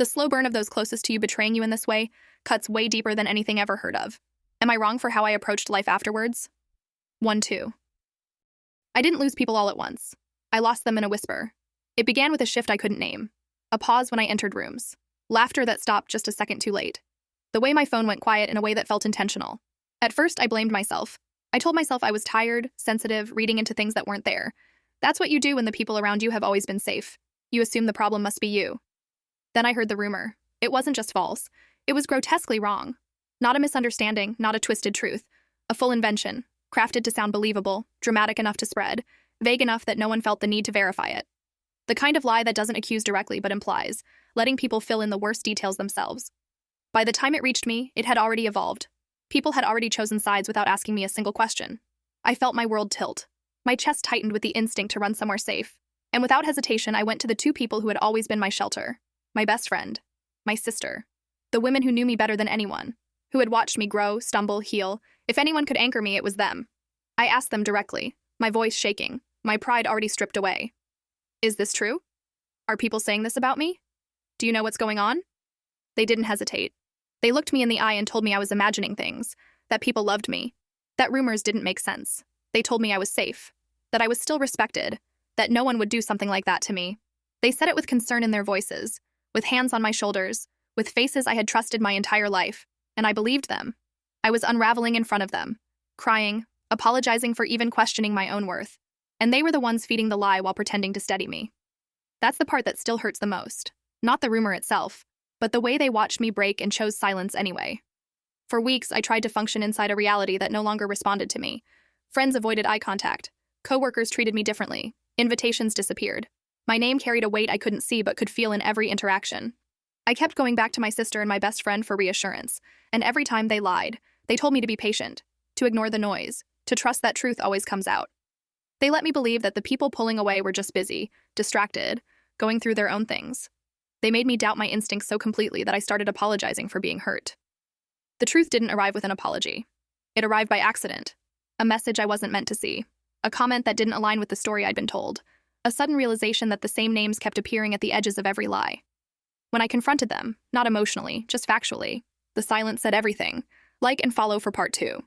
The slow burn of those closest to you betraying you in this way cuts way deeper than anything ever heard of. Am I wrong for how I approached life afterwards? 1-2. I didn't lose people all at once. I lost them in a whisper. It began with a shift I couldn't name. A pause when I entered rooms. Laughter that stopped just a second too late. The way my phone went quiet in a way that felt intentional. At first, I blamed myself. I told myself I was tired, sensitive, reading into things that weren't there. That's what you do when the people around you have always been safe. You assume the problem must be you. Then I heard the rumor. It wasn't just false. It was grotesquely wrong. Not a misunderstanding, not a twisted truth. A full invention, crafted to sound believable, dramatic enough to spread, vague enough that no one felt the need to verify it. The kind of lie that doesn't accuse directly but implies, letting people fill in the worst details themselves. By the time it reached me, it had already evolved. People had already chosen sides without asking me a single question. I felt my world tilt. My chest tightened with the instinct to run somewhere safe. And without hesitation, I went to the two people who had always been my shelter. My best friend. My sister. The women who knew me better than anyone. Who had watched me grow, stumble, heal. If anyone could anchor me, it was them. I asked them directly, my voice shaking, my pride already stripped away. Is this true? Are people saying this about me? Do you know what's going on? They didn't hesitate. They looked me in the eye and told me I was imagining things, that people loved me, that rumors didn't make sense. They told me I was safe, that I was still respected, that no one would do something like that to me. They said it with concern in their voices, with hands on my shoulders, with faces I had trusted my entire life, and I believed them. I was unraveling in front of them, crying, apologizing for even questioning my own worth, and they were the ones feeding the lie while pretending to steady me. That's the part that still hurts the most, not the rumor itself, but the way they watched me break and chose silence anyway. For weeks, I tried to function inside a reality that no longer responded to me. Friends avoided eye contact. Coworkers treated me differently. Invitations disappeared. My name carried a weight I couldn't see but could feel in every interaction. I kept going back to my sister and my best friend for reassurance, and every time they lied, they told me to be patient, to ignore the noise, to trust that truth always comes out. They let me believe that the people pulling away were just busy, distracted, going through their own things. They made me doubt my instincts so completely that I started apologizing for being hurt. The truth didn't arrive with an apology. It arrived by accident. A message I wasn't meant to see. A comment that didn't align with the story I'd been told. A sudden realization that the same names kept appearing at the edges of every lie. When I confronted them, not emotionally, just factually, the silence said everything. Like and follow for part 2.